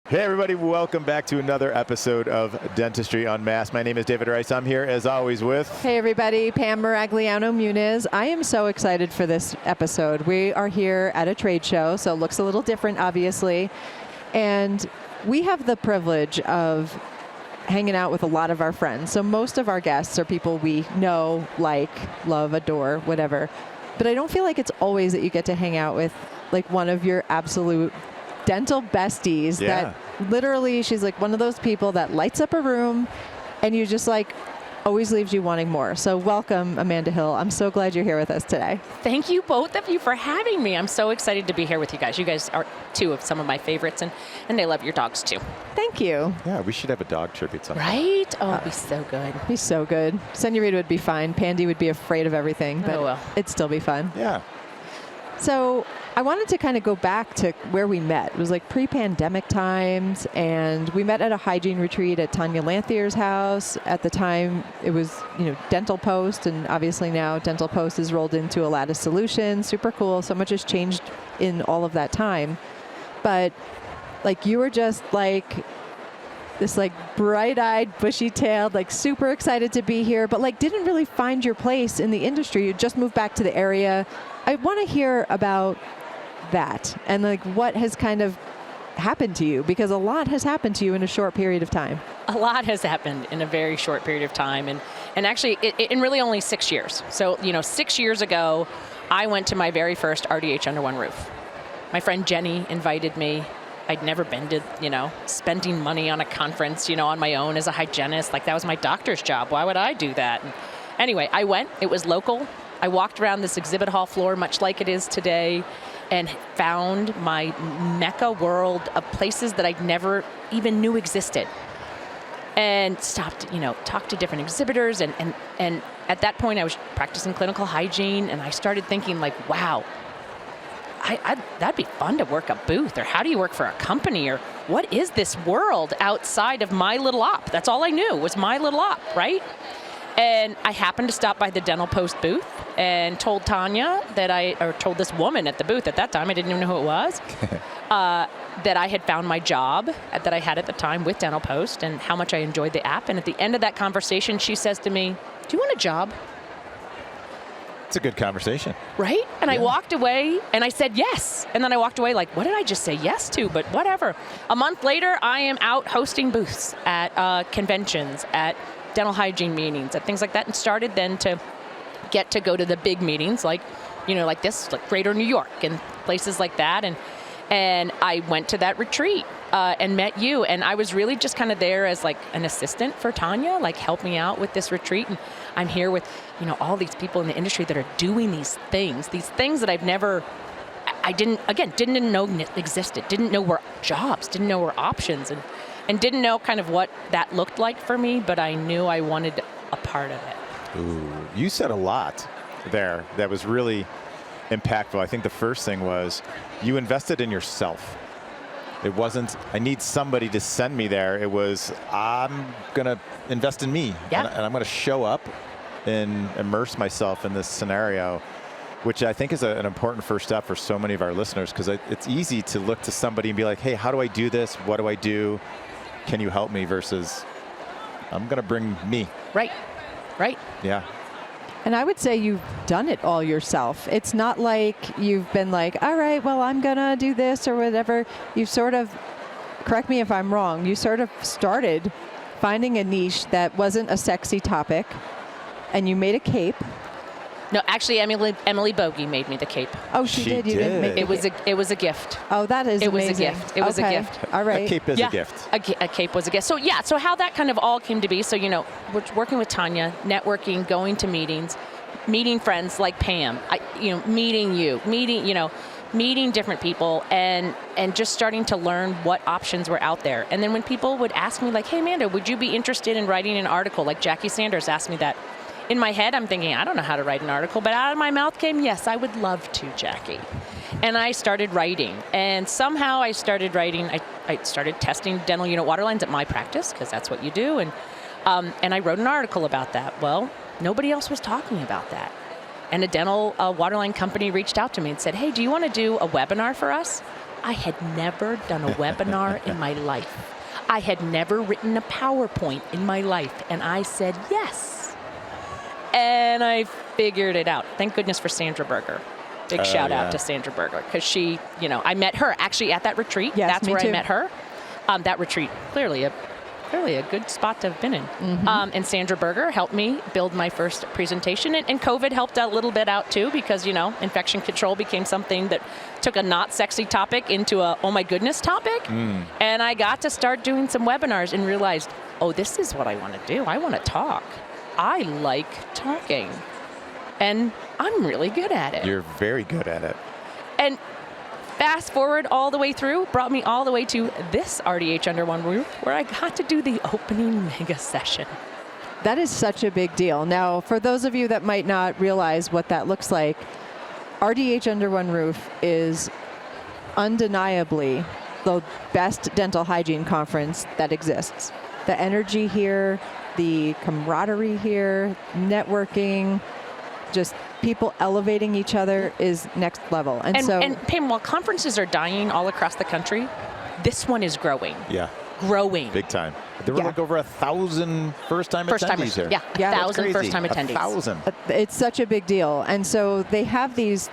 Hey everybody, welcome back to another episode of Dentistry Unmasked. My name is David Rice. I'm here as always with... Hey everybody, Pamela Maragliano-Muniz. I am so excited for this episode. We are here at a trade show, so it looks a little different obviously. And we have the privilege of hanging out with a lot of our friends. So most of our guests are people we know, like, love, adore, whatever. But I don't feel like it's always that you get to hang out with like one of your absolute dental besties that literally she's like one of those people that lights up a room and you just like always leaves you wanting more. So welcome, Amanda Hill. I'm so glad you're here with us today. Thank you, both of you, for having me. I'm so excited to be here with you guys. You guys are two of some of my favorites, and I love your dogs too. Thank you. Yeah, we should have a dog tribute sometime. Right? Oh, it'd be so good. Be so good. Senorita would be fine. Pandy would be afraid of everything, but well, it'd still be fun. Yeah. So I wanted to kind of go back to where we met. It was like pre-pandemic times, and we met at a hygiene retreat at Tanya Lanthier's house. At the time, it was, Dental Post, and obviously now Dental Post is rolled into a Lattice Solutions. Super cool. So much has changed in all of that time. But like you were just like this like bright-eyed, bushy-tailed, like super excited to be here, but like didn't really find your place in the industry. You just moved back to the area. I want to hear about that and like what has kind of happened to you, because a lot has happened to you in a short period of time. A lot has happened in a very short period of time, and actually in really only 6 years. So 6 years ago, I went to my very first RDH under one roof. My friend Jenny invited me. I'd never been to, spending money on a conference, on my own as a hygienist. Like, that was my doctor's job. Why would I do that? And anyway, I went. It was local. I walked around this exhibit hall floor, much like it is today, and found my mecca world of places that I'd never even knew existed. And stopped, talked to different exhibitors. And at that point, I was practicing clinical hygiene, and I started thinking, like, wow, that'd be fun to work a booth, or how do you work for a company, or what is this world outside of my little op? That's all I knew was my little op, right? And I happened to stop by the Dental Post booth and told Tanya told this woman at the booth at that time, I didn't even know who it was, that I had found my job that I had at the time with Dental Post and how much I enjoyed the app. And at the end of that conversation, she says to me, "Do you want a job?" It's a good conversation. Right? And I walked away and I said yes. And then I walked away like, what did I just say yes to? But whatever. A month later, I am out hosting booths at conventions, at dental hygiene meetings, and things like that, and started then to get to go to the big meetings like this, like Greater New York and places like that. And I went to that retreat and met you, and I was really just kind of there as like an assistant for Tanya, like help me out with this retreat. And I'm here with all these people in the industry that are doing these things that I didn't know existed, didn't know were jobs, didn't know were options, and didn't know kind of what that looked like for me, but I knew I wanted a part of it. Ooh, you said a lot there that was really impactful. I think the first thing was you invested in yourself. It wasn't, I need somebody to send me there. It was, I'm going to invest in me. Yeah. And I'm going to show up and immerse myself in this scenario, which I think is an important first step for so many of our listeners, because it's easy to look to somebody and be like, hey, how do I do this? What do I do? Can you help me? Versus, I'm going to bring me. Right. Yeah. And I would say you've done it all yourself. It's not like you've been like, all right, well, I'm going to do this or whatever. You've sort of, correct me if I'm wrong, you sort of started finding a niche that wasn't a sexy topic, and you made a cape. No, actually, Emily Bogey made me the cape. Oh, she did. You didn't make it. Was a gift. Oh, that is amazing. Was a gift. It was a gift. All right. A cape is a gift. A cape was a gift. So how that kind of all came to be. So we're working with Tanya, networking, going to meetings, meeting friends like Pam. Meeting different people, and just starting to learn what options were out there. And then when people would ask me like, hey, Amanda, would you be interested in writing an article? Like Jackie Sanders asked me that. In my head, I'm thinking, I don't know how to write an article, but out of my mouth came, yes, I would love to, Jackie. And I started writing. And somehow I started writing, I started testing dental unit water lines at my practice, because that's what you do. And I wrote an article about that. Well, nobody else was talking about that. And a dental waterline company reached out to me and said, hey, do you want to do a webinar for us? I had never done a webinar in my life. I had never written a PowerPoint in my life. And I said yes. And I figured it out. Thank goodness for Sandra Berger. Big shout out to Sandra Berger, because she, I met her actually at that retreat. Yes, that's me where too. I met her. That retreat, clearly a good spot to have been in. And Sandra Berger helped me build my first presentation. And COVID helped a little bit out too, because, infection control became something that took a not sexy topic into a oh my goodness topic. And I got to start doing some webinars and realized, oh, this is what I want to do. I want to talk. I like talking. And I'm really good at it. You're very good at it. And fast forward all the way through, brought me all the way to this RDH Under One Roof, where I got to do the opening mega session. That is such a big deal. Now, for those of you that might not realize what that looks like, RDH Under One Roof is undeniably the best dental hygiene conference that exists. The energy here, the camaraderie here, networking, just people elevating each other is next level. And Pam, while conferences are dying all across the country, this one is growing. Yeah. Growing. Big time. There were like over 1,000 first-time attendees here. Yeah, 1,000 first-time attendees. 1,000. It's such a big deal. And so they have these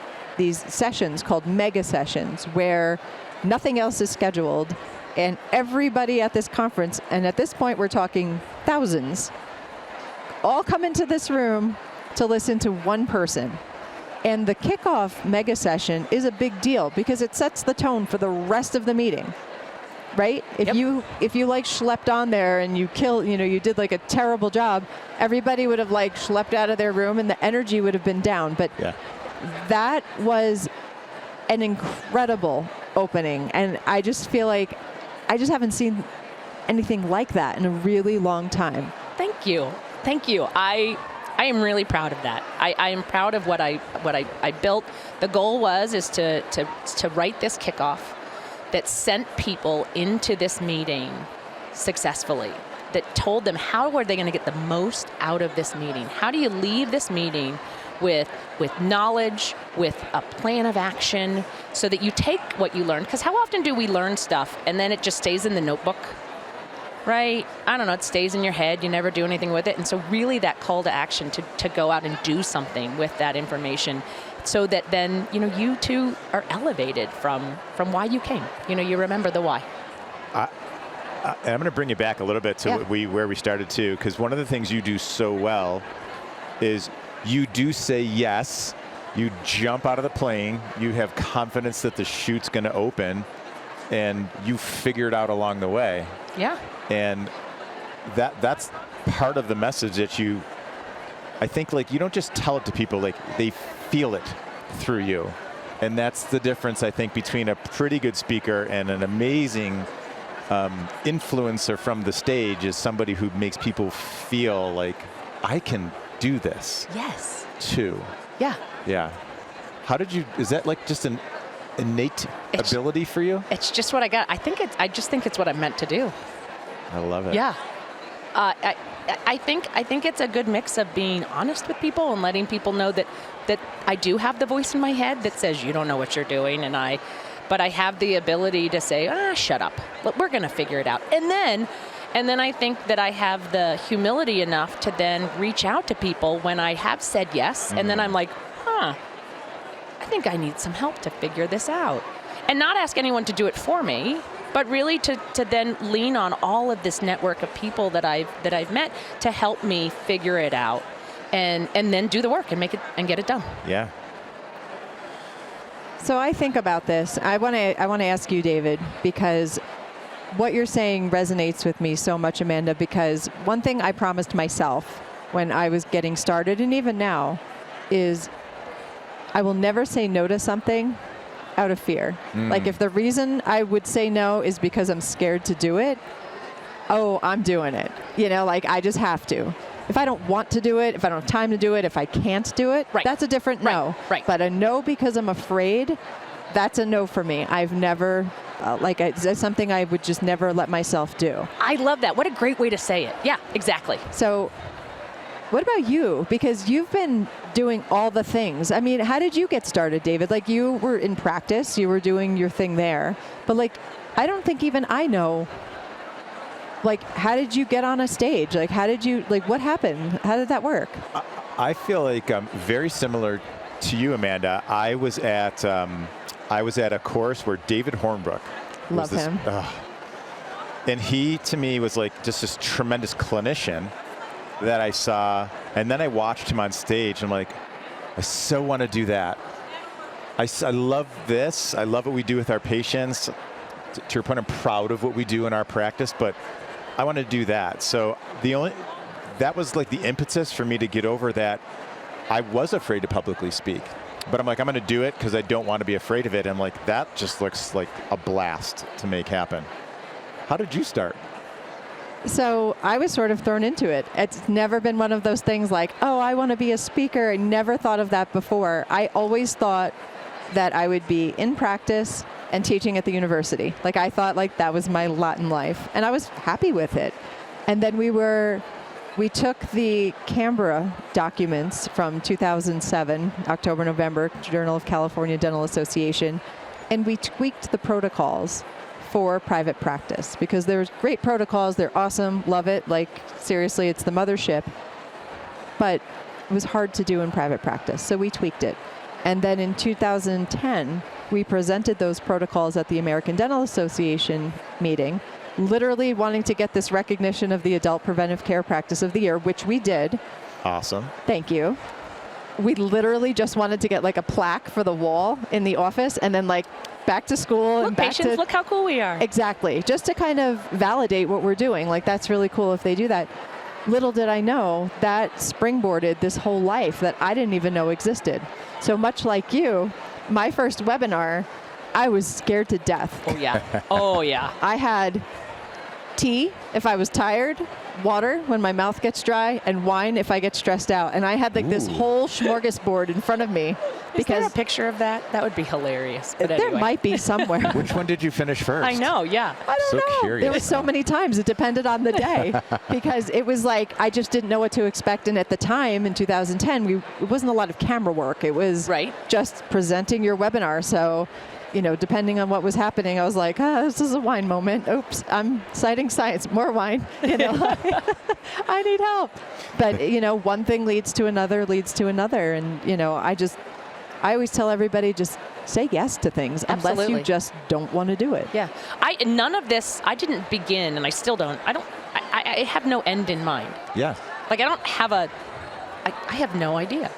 sessions called mega sessions where nothing else is scheduled, and everybody at this conference, and at this point we're talking thousands, all come into this room to listen to one person. And the kickoff mega session is a big deal because it sets the tone for the rest of the meeting, right? If you like schlepped on there and you did like a terrible job, everybody would have like schlepped out of their room and the energy would have been down. But that was an incredible opening. And I just feel like I just haven't seen anything like that in a really long time. Thank you. Thank you. I am really proud of that. I am proud of what I built. The goal is to write this kickoff that sent people into this meeting successfully, that told them how are they going to get the most out of this meeting. How do you leave this meeting with knowledge, with a plan of action, so that you take what you learned? Because how often do we learn stuff and then it just stays in the notebook? Right? I don't know, it stays in your head, you never do anything with it. And so really that call to action to go out and do something with that information, so that then, you too are elevated from why you came. You remember the why. And I'm going to bring you back a little bit to where we started too, because one of the things you do so well is you do say yes, you jump out of the plane, you have confidence that the chute's going to open, and you figure it out along the way. Yeah. And that's part of the message that I think, like, you don't just tell it to people, like they feel it through you. And that's the difference, I think, between a pretty good speaker and an amazing influencer from the stage, is somebody who makes people feel like, I can do this. Yes. Too. Yeah. Yeah. Is that like just an innate ability for you? It's just what I got. I just think it's what I'm meant to do. I love it. Yeah. I think it's a good mix of being honest with people and letting people know that I do have the voice in my head that says you don't know what you're doing, but I have the ability to say, shut up. We're going to figure it out. And then I think that I have the humility enough to then reach out to people when I have said yes, and then I'm like, I think I need some help to figure this out. And not ask anyone to do it for me, but really to then lean on all of this network of people that I've met to help me figure it out, and then do the work and make it and get it done. Yeah. So I think about this. I want to ask you, David, because what you're saying resonates with me so much, Amanda, because one thing I promised myself when I was getting started, and even now, is I will never say no to something out of fear. Like, if the reason I would say no is because I'm scared to do it, I'm doing it. Like, I just have to. If I don't want to do it, if I don't have time to do it, if I can't do it, that's a different no. Right. But a no because I'm afraid, that's a no for me. I've never, it's something I would just never let myself do. I love that. What a great way to say it. Yeah, exactly. So What about you? Because you've been doing all the things. I mean, how did you get started, David? Like, you were in practice, you were doing your thing there, but like, I don't think even I know, like, how did you get on a stage? Like, how did you, like, what happened? How did that work? I feel like very similar to you, Amanda. I was at a course where David Hornbrook Love him. And he, to me, was like just this tremendous clinician that I saw. And then I watched him on stage. And I'm like, I so want to do that. I love this. I love what we do with our patients. To your point, I'm proud of what we do in our practice, but I want to do that. So that was like the impetus for me to get over that. I was afraid to publicly speak, but I'm like, I'm going to do it because I don't want to be afraid of it. And like, that just looks like a blast to make happen. How did you start? So I was sort of thrown into it. It's never been one of those things like, oh, I want to be a speaker. I never thought of that before. I always thought that I would be in practice and teaching at the university. Like, I thought like that was my lot in life, and I was happy with it. And then we took the Canberra documents from 2007, October, November, Journal of California Dental Association, and we tweaked the protocols for private practice, because there's great protocols, they're awesome, love it, like seriously, it's the mothership, but it was hard to do in private practice, so we tweaked it. And then in 2010, we presented those protocols at the American Dental Association meeting, literally wanting to get this recognition of the Adult Preventive Care Practice of the Year, which we did. Awesome. Thank you. We literally just wanted to get like a plaque for the wall in the office, and then like back to school. Look, patients, look how cool we are. Exactly. Just to kind of validate what we're doing. Like, that's really cool if they do that. Little did I know that springboarded this whole life that I didn't even know existed. So much like you, my first webinar, I was scared to death. Oh, yeah. Oh, yeah. I had tea if I was tired, water when my mouth gets dry, and wine if I get stressed out. And I had like this whole smorgasbord in front of me. Is there a picture of that? That would be hilarious. But there anyway. might be somewhere. Which one did you finish first? I know, yeah. I don't know. Curious. There were so many times. It depended on the day, because it was like I just didn't know what to expect. And at the time in 2010, it wasn't a lot of camera work. It was just presenting your webinar. So, you know, depending on what was happening, I was like, this is a wine moment. Oops, I'm citing science. More wine. You know, I need help. But, you know, one thing leads to another, and, you know, I always tell everybody, just say yes to things. Absolutely. Unless you just don't want to do it. Yeah. None of this, I didn't begin, and I still don't. I have no end in mind. Yeah. Like, I have no idea.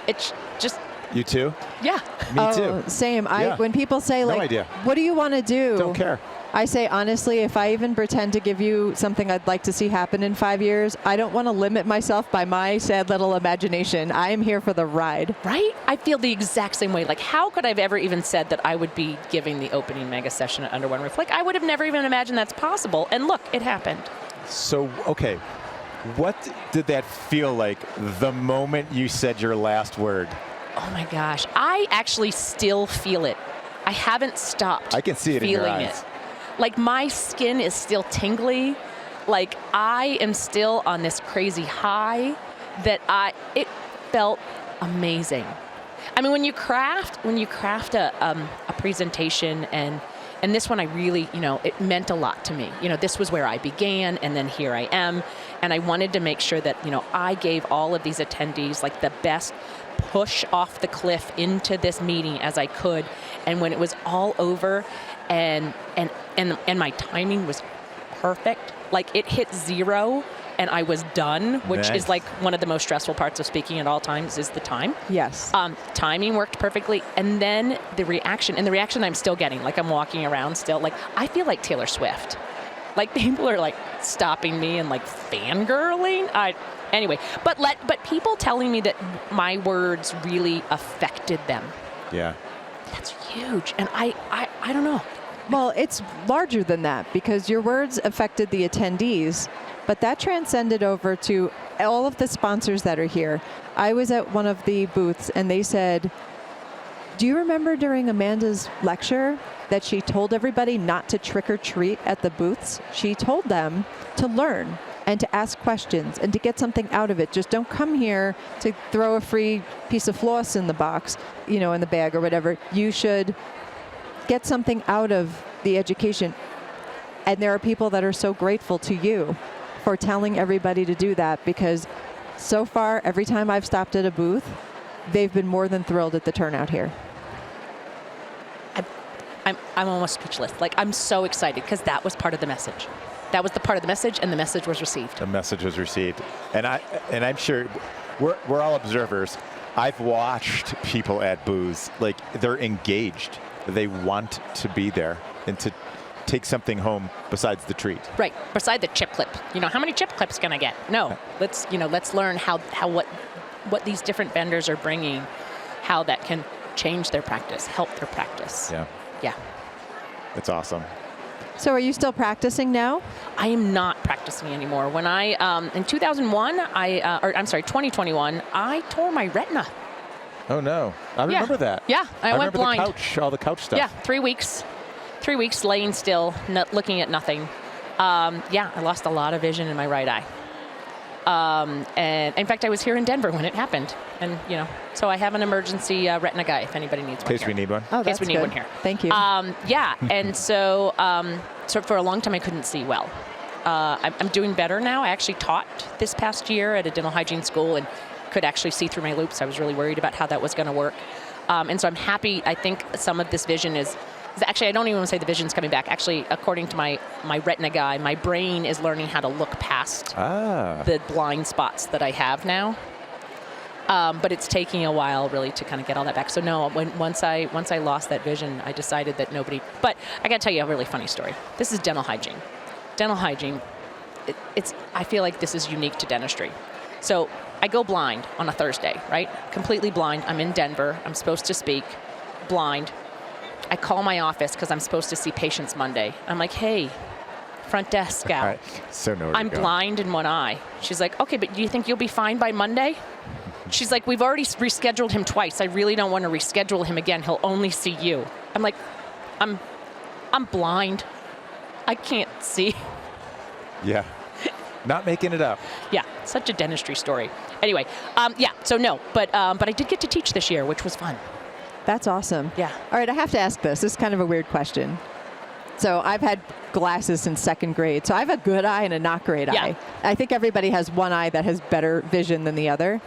It's just. You too? Yeah. Me too. Same. Yeah. When people say, like, no idea. What do you want to do? Don't care. I say, honestly, if I even pretend to give you something I'd like to see happen in 5 years, I don't want to limit myself by my sad little imagination. I am here for the ride. Right? I feel the exact same way. Like, how could I have ever even said that I would be giving the opening mega session at Under One Roof? Like, I would have never even imagined that's possible. And look, it happened. So, okay, what did that feel like the moment you said your last word? Oh my gosh. I actually still feel it. I haven't stopped. I can see it in your eyes. Like, my skin is still tingly. Like, I am still on this crazy high that it felt amazing. I mean, when you craft a presentation, and this one I really, you know, it meant a lot to me. You know, this was where I began, and then here I am. And I wanted to make sure that, you know, I gave all of these attendees like the best push off the cliff into this meeting as I could. And when it was all over, and my timing was perfect. Like, it hit 0 and I was done, which is like one of the most stressful parts of speaking at all times is the time. Yes. Timing worked perfectly. And then the reaction I'm still getting, like, I'm walking around still, like, I feel like Taylor Swift. Like, people are like stopping me and like fangirling. Anyway, but people telling me that my words really affected them. Yeah. That's huge. And I don't know. Well, it's larger than that, because your words affected the attendees, but that transcended over to all of the sponsors that are here. I was at one of the booths and they said, do you remember during Amanda's lecture that she told everybody not to trick or treat at the booths? She told them to learn and to ask questions and to get something out of it. Just don't come here to throw a free piece of floss in the box, in the bag or whatever. You should get something out of the education. And there are people that are so grateful to you for telling everybody to do that, because so far, every time I've stopped at a booth, they've been more than thrilled at the turnout here. I'm almost speechless. Like, I'm so excited because that was part of the message. That was the part of the message, and the message was received. The message was received. And I'm sure we're all observers. I've watched people at booths, like, they're engaged. They want to be there and to take something home besides the treat. Right, beside the chip clip. How many chip clips can I get? No, let's learn what these different vendors are bringing, how that can change their practice, help their practice. Yeah. Yeah. It's awesome. So are you still practicing now? I am not practicing anymore. When in 2021, I tore my retina. Oh no, I remember that. Yeah, I went remember blind. All the couch stuff. Yeah, 3 weeks. 3 weeks laying still, looking at nothing. I lost a lot of vision in my right eye. And in fact, I was here in Denver when it happened. And, so I have an emergency retina guy if anybody needs one. In case we need one. Oh, in case that's we need good. one here. Thank you. And so for a long time I couldn't see well. I'm doing better now. I actually taught this past year at a dental hygiene school and could actually see through my loupes. I was really worried about how that was going to work. And so I'm happy. I think some of this vision is actually, I don't even want to say the vision's coming back. Actually, according to my retina guy, my brain is learning how to look past the blind spots that I have now. But it's taking a while really to kind of get all that back. So no, once I lost that vision, I decided that nobody. But I got to tell you a really funny story. This is dental hygiene. Dental hygiene. I feel like this is unique to dentistry. So I go blind on a Thursday, right? Completely blind. I'm in Denver. I'm supposed to speak. Blind. I call my office because I'm supposed to see patients Monday. I'm like, hey, front desk gal. Right. So nowhere I'm to go. blind in one eye. She's like, okay, but do you think you'll be fine by Monday? She's like, we've already rescheduled him twice. I really don't want to reschedule him again. He'll only see you. I'm like, I'm blind. I can't see. Yeah. Not making it up. Yeah, such a dentistry story. Anyway, so no, but I did get to teach this year, which was fun. That's awesome. Yeah. All right, I have to ask this. This is kind of a weird question. So I've had glasses since second grade. So I have a good eye and a not great eye. I think everybody has one eye that has better vision than the other.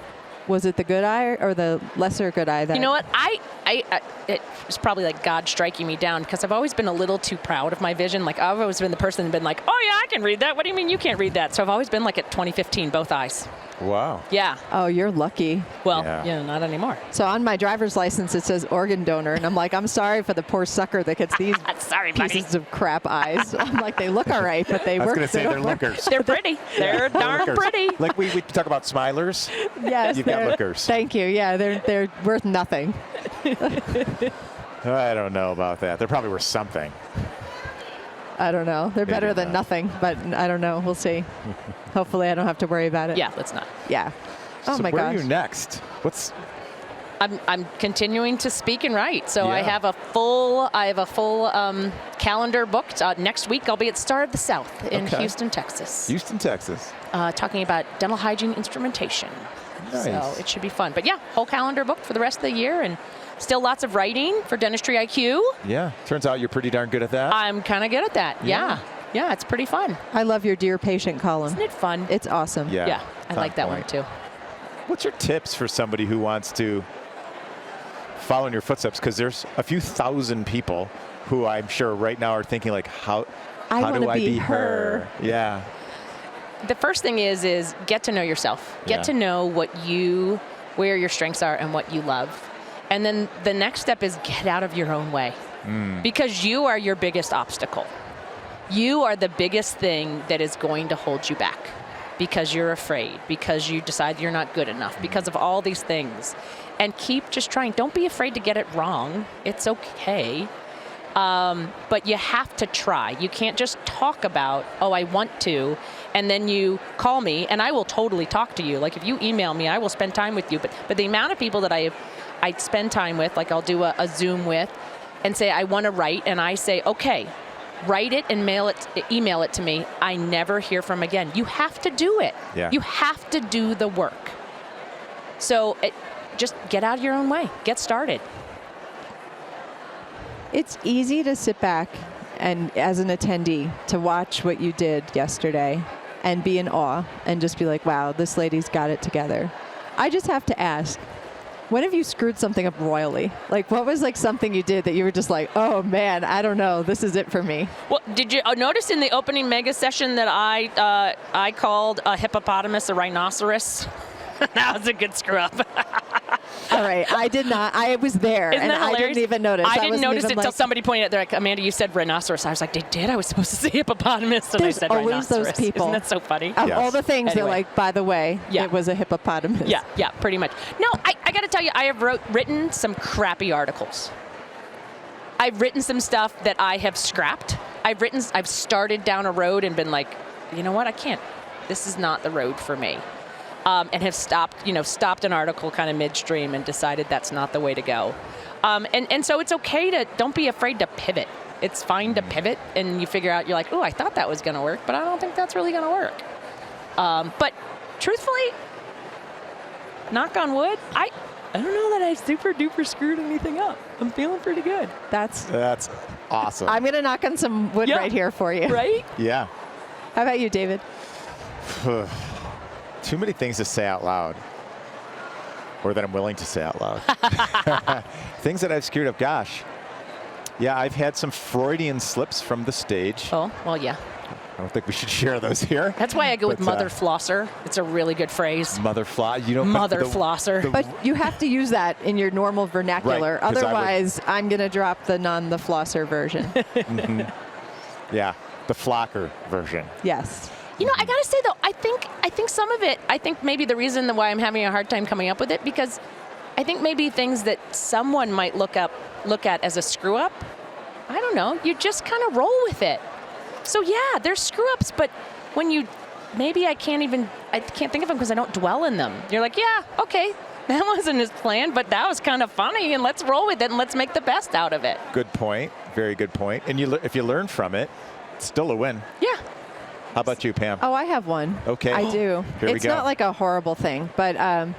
Was it the good eye or the lesser good eye? That You know what? It was probably like God striking me down because I've always been a little too proud of my vision. Like, I've always been the person that's been like, oh yeah, I can read that. What do you mean you can't read that? So I've always been like at 20/15, both eyes. Wow. Yeah. Oh, you're lucky. Well, Yeah. not anymore. So on my driver's license, it says organ donor. And I'm like, I'm sorry for the poor sucker that gets these Sorry, buddy. pieces of crap eyes. I'm like, they look all right, but they I was work. going to say they they're don't work. lookers. They're pretty. They're darn Lookers. pretty. Like we talk about smilers. Yes, You've got they're- lookers. Thank you. Yeah, they're worth nothing. I don't know about that. They're probably worth something. I don't know. They're Maybe better than not. nothing, but I don't know. We'll see. Hopefully, I don't have to worry about it. Yeah, let's not. Yeah. Oh So my where gosh. are you next? What's I'm continuing to speak and write. So I Yeah. have a full calendar booked. Next week I'll be at Star of the South in Okay. Houston, Texas, Houston, Texas? talking about dental hygiene instrumentation. Nice. So it should be fun. But yeah, whole calendar booked for the rest of the year, and still lots of writing for DentistryIQ. Yeah. Turns out you're pretty darn good at that. I'm kind of good at that. Yeah. Yeah, it's pretty fun. I love your Dear Patient column. Isn't it fun? It's awesome. Yeah. Yeah, I like that one point. too. What's your tips for somebody who wants to follow in your footsteps? Because there's a few thousand people who I'm sure right now are thinking like, how do wanna I be her? Yeah. The first thing is get to know yourself. Get Yeah. to know where your strengths are and what you love. And then the next step is get out of your own way. Because you are your biggest obstacle. You are the biggest thing that is going to hold you back because you're afraid, because you decide you're not good enough, because of all these things. And keep just trying. Don't be afraid to get it wrong. It's okay. But you have to try. You can't just talk about, oh, I want to, and then you call me, and I will totally talk to you. Like, if you email me, I will spend time with you. But the amount of people that I spend time with, like I'll do a Zoom with, and say, I want to write, and I say, okay, write it and email it to me. I never hear from again. You have to do it. Yeah. You have to do the work. So just get out of your own way. Get started. It's easy to sit back and, as an attendee, to watch what you did yesterday and be in awe and just be like, wow, this lady's got it together. I just have to ask, when have you screwed something up royally? Like, what was like something you did that you were just like, oh man, I don't know, this is it for me? Well, did you notice in the opening mega session that I called a hippopotamus a rhinoceros? That was a good screw up. All right, I did not. I was there, Isn't and that I hilarious? didn't even notice. I didn't notice it even until somebody pointed out. They're like, Amanda, you said rhinoceros. I was like, they did? I was supposed to say hippopotamus, and There's I said always rhinoceros. those people. Isn't that so funny? Of Yes. all the things, Anyway. they're like, by the way, Yeah. it was a hippopotamus. Yeah, pretty much. No, I got to tell you, I have written some crappy articles. I've written some stuff that I have scrapped. I've started down a road and been like, you know what, I can't. This is not the road for me. And have stopped an article kind of midstream and decided that's not the way to go. And so it's okay don't be afraid to pivot. It's fine to pivot, and you figure out, you're like, oh, I thought that was going to work, but I don't think that's really going to work. But truthfully, knock on wood, I don't know that I super duper screwed anything up. I'm feeling pretty good. That's awesome. I'm going to knock on some wood Yeah. right here for you. Right? Yeah. How about you, David? Too many things to say out loud, or that I'm willing to say out loud. Things that I've screwed up. Gosh. Yeah, I've had some Freudian slips from the stage. Oh, well, yeah. I don't think we should share those here. That's why I go with But, mother flosser. It's a really good phrase. Mother Mother flosser. But you have to use that in your normal vernacular. Right, 'cause Otherwise, I'm going to drop the the flosser version. Yeah, the flocker version. Yes. You know, I gotta say though, I think some of it, I think maybe the reason why I'm having a hard time coming up with it, because I think maybe things that someone might look at as a screw up, I don't know, you just kind of roll with it. So yeah, there's screw ups, but when you, maybe I can't think of them because I don't dwell in them. You're like, yeah, okay, that wasn't his plan, but that was kind of funny, and let's roll with it and let's make the best out of it. Good point. Very good point. And if you learn from it, it's still a win. Yeah. How about you, Pam? Oh, I have one. Okay. I do. Here we It's go. not like a horrible thing, but I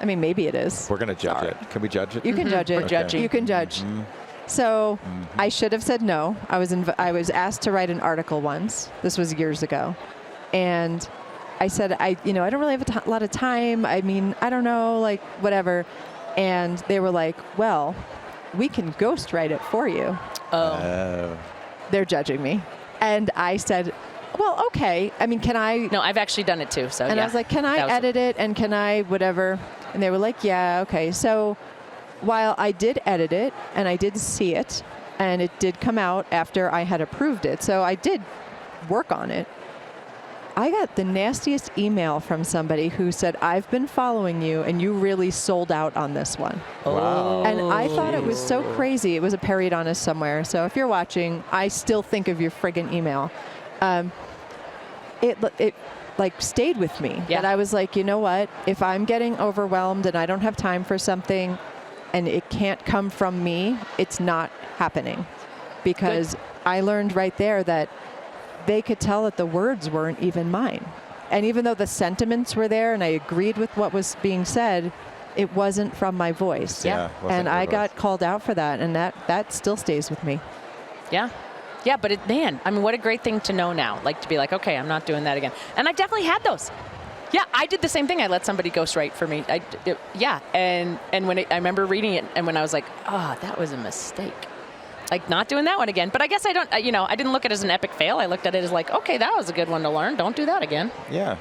mean, maybe it is. We're going to judge Sorry. it. Can we judge it? You can judge it. We're judging. You can judge. So I should have said no. I was asked to write an article once. This was years ago, and I said I don't really have a lot of time. I mean, I don't know, like whatever. And they were like, well, we can ghostwrite it for you. Oh. They're judging me, and I said, well, okay. I mean, can I? No, I've actually done it too. So And yeah. I was like, can I edit it and can I whatever? And they were like, yeah, okay. So while I did edit it and I did see it and it did come out after I had approved it, so I did work on it, I got the nastiest email from somebody who said, I've been following you and you really sold out on this one. Wow. And I thought it was so crazy. It was a periodontist somewhere. So if you're watching, I still think of your friggin' email. It like stayed with me. Yeah. That I was like, you know what? If I'm getting overwhelmed and I don't have time for something and it can't come from me, it's not happening. Because I learned right there that they could tell that the words weren't even mine. And even though the sentiments were there and I agreed with what was being said, it wasn't from my voice. Yeah. Wasn't And your I voice. got called out for that, and that still stays with me. Yeah. Yeah, but man, I mean, what a great thing to know now. Like to be like, okay, I'm not doing that again. And I've definitely had those. Yeah, I did the same thing. I let somebody ghostwrite for me. And when I remember reading it, and when I was like, oh, that was a mistake. Like not doing that one again. But I guess I didn't look at it as an epic fail. I looked at it as like, okay, that was a good one to learn. Don't do that again. Yeah.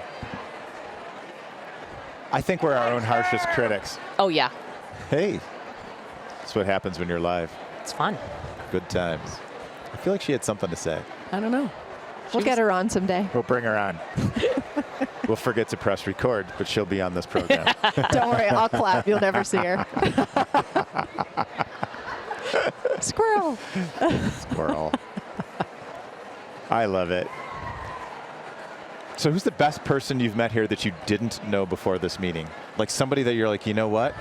I think we're our own harshest critics. Oh yeah, Hey, that's what happens when you're live. it's fun. Good times. I feel like she had something to say. I don't know. We'll get her on someday. We'll bring her on. We'll forget to press record, but she'll be on this program. Don't worry, I'll clap. You'll never see her. Squirrel. Squirrel. I love it. So who's the best person you've met here that you didn't know before this meeting? Like somebody that you're like, you know what?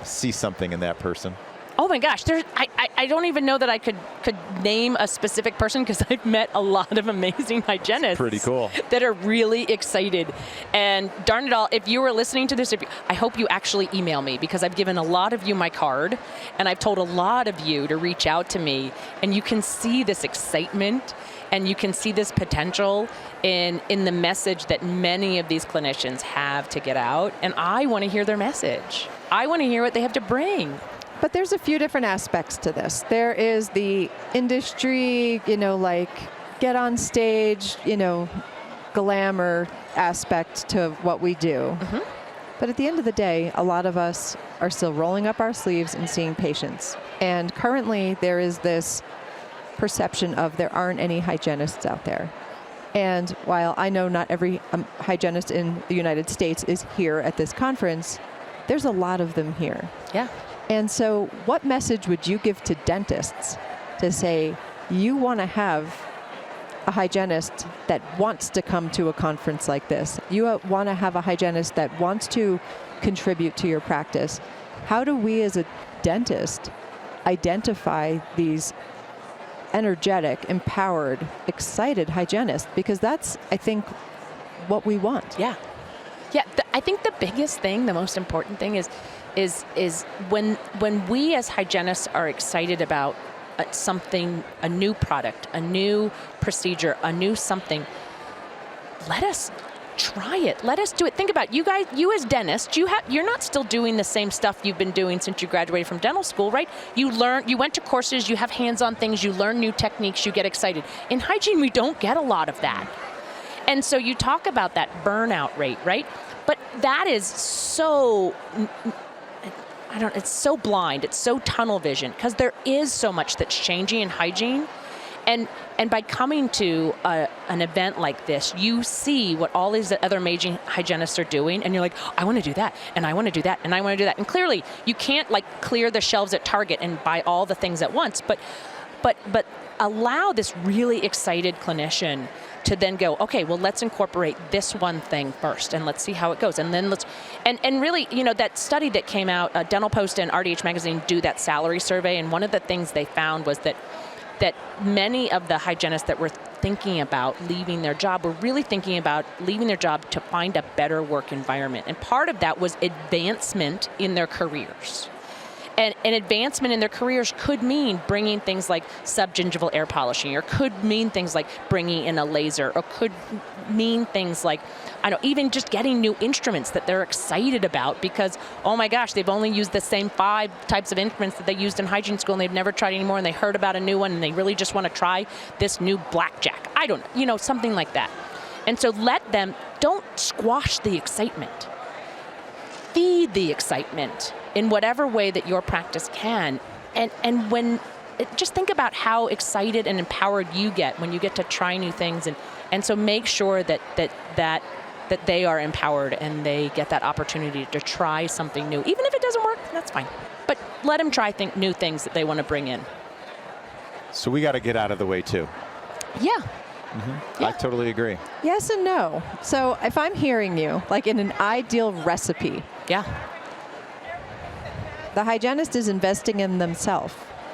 See something in that person. Oh my gosh, I don't even know that I could name a specific person because I've met a lot of amazing hygienists. Pretty cool. That are really excited. And darn it all, if you were listening to this, I hope you actually email me because I've given a lot of you my card and I've told a lot of you to reach out to me, and you can see this excitement and you can see this potential in the message that many of these clinicians have to get out. And I want to hear their message. I want to hear what they have to bring. But there's a few different aspects to this. There is the industry, like get on stage, glamour aspect to what we do. Mm-hmm. But at the end of the day, a lot of us are still rolling up our sleeves and seeing patients. And currently there is this perception of there aren't any hygienists out there. And while I know not every hygienist in the United States is here at this conference, there's a lot of them here. Yeah. And so what message would you give to dentists to say, you want to have a hygienist that wants to come to a conference like this? You want to have a hygienist that wants to contribute to your practice. How do we as a dentist identify these energetic, empowered, excited hygienists? Because that's, I think, what we want. Yeah. Yeah, I think the biggest thing, the most important thing is when we as hygienists are excited about something, a new product, a new procedure, a new something, let us try it. Let us do it. Think about it. You guys, you as dentists, you're not still doing the same stuff you've been doing since you graduated from dental school, right? You went to courses, you have hands-on things, you learn new techniques, you get excited. In hygiene, we don't get a lot of that. And so you talk about that burnout rate, right? But that is so, it's so blind, it's so tunnel vision, because there is so much that's changing in hygiene. And by coming to an event like this, you see what all these other major hygienists are doing, and you're like, I want to do that, and I want to do that, and I want to do that. And clearly, you can't clear the shelves at Target and buy all the things at once, but allow this really excited clinician to then go, okay, well, let's incorporate this one thing first, and let's see how it goes. And then and really, that study that came out, Dental Post and RDH Magazine do that salary survey, and one of the things they found was that many of the hygienists that were thinking about leaving their job were really thinking about leaving their job to find a better work environment. And part of that was advancement in their careers. And an advancement in their careers could mean bringing things like subgingival air polishing, or could mean things like bringing in a laser, or could mean things like, even just getting new instruments that they're excited about because, oh my gosh, they've only used the same 5 types of instruments that they used in hygiene school and they've never tried anymore, and they heard about a new one and they really just want to try this new blackjack. I don't know, something like that. And so don't squash the excitement. Feed the excitement in whatever way that your practice can. And just think about how excited and empowered you get when you get to try new things. And so make sure that they are empowered and they get that opportunity to try something new. Even if it doesn't work, that's fine. But let them try new things that they want to bring in. So we got to get out of the way too. Yeah. Mm-hmm. Yeah. I totally agree. Yes and no. So if I'm hearing you, in an ideal recipe. Yeah. The hygienist is investing in themselves.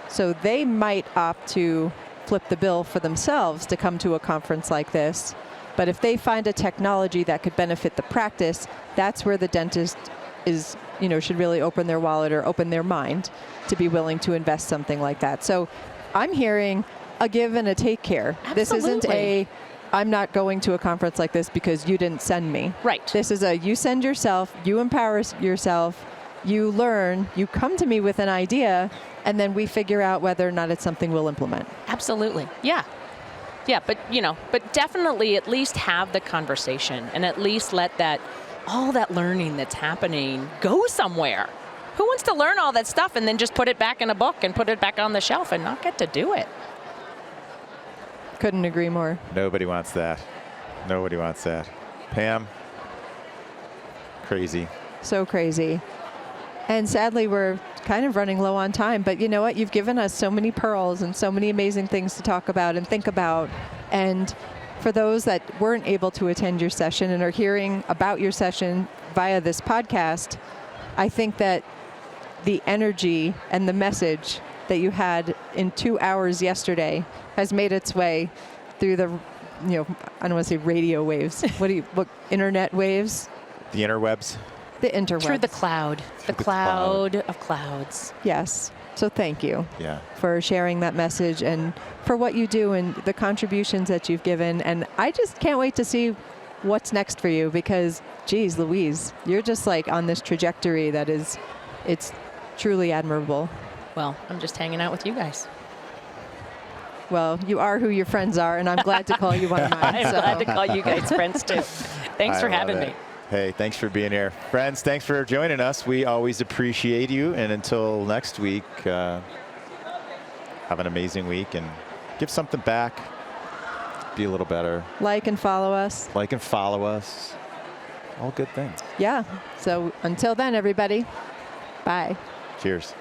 So they might opt to flip the bill for themselves to come to a conference like this. But if they find a technology that could benefit the practice, that's where the dentist should really open their wallet or open their mind to be willing to invest something like that. So I'm hearing a give and a take here. Absolutely. This isn't I'm not going to a conference like this because you didn't send me. Right. This is you send yourself, you empower yourself, you learn, you come to me with an idea, and then we figure out whether or not it's something we'll implement. Absolutely. Yeah. Yeah, but definitely at least have the conversation and at least let all that learning that's happening go somewhere. Who wants to learn all that stuff and then just put it back in a book and put it back on the shelf and not get to do it? Couldn't agree more. Nobody wants that. Nobody wants that. Pam, crazy. So crazy. And sadly, we're kind of running low on time. But you know what? You've given us so many pearls and so many amazing things to talk about and think about. And for those that weren't able to attend your session and are hearing about your session via this podcast, I think that the energy and the message that you had in 2 hours yesterday has made its way through the, I don't want to say radio waves. What internet waves? The interwebs. The interwebs. Through the cloud. Through the cloud of clouds. Yes. So thank you for sharing that message and for what you do and the contributions that you've given. And I just can't wait to see what's next for you because, geez, Louise, you're just like on this trajectory that it's truly admirable. Well, I'm just hanging out with you guys. Well, you are who your friends are, and I'm glad to call you one of mine. I'm glad to call you guys friends, too. Thanks for having me. Hey, thanks for being here. Friends, thanks for joining us. We always appreciate you. And until next week, have an amazing week and give something back. Be a little better. Like and follow us. Like and follow us. All good things. Yeah. So until then, everybody, bye. Cheers.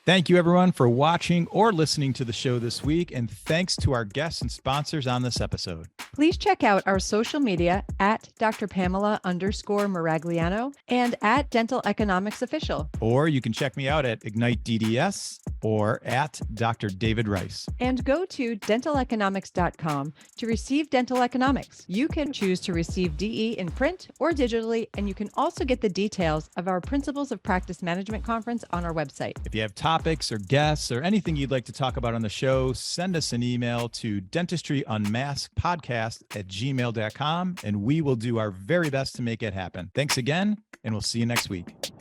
Thank you, everyone, for watching or listening to the show this week. And thanks to our guests and sponsors on this episode. Please check out our social media at Dr. Pamela_Maragliano and at Dental Economics Official. Or you can check me out at Ignite DDS or at Dr. David Rice. And go to dentaleconomics.com to receive dental economics. You can choose to receive DE in print or digitally, and you can also get the details of our Principles of Practice Management Conference on our website. If you have topics or guests or anything you'd like to talk about on the show, send us an email to dentistryunmaskedpodcast@gmail.com, and we will do our very best to make it happen. Thanks again, and we'll see you next week.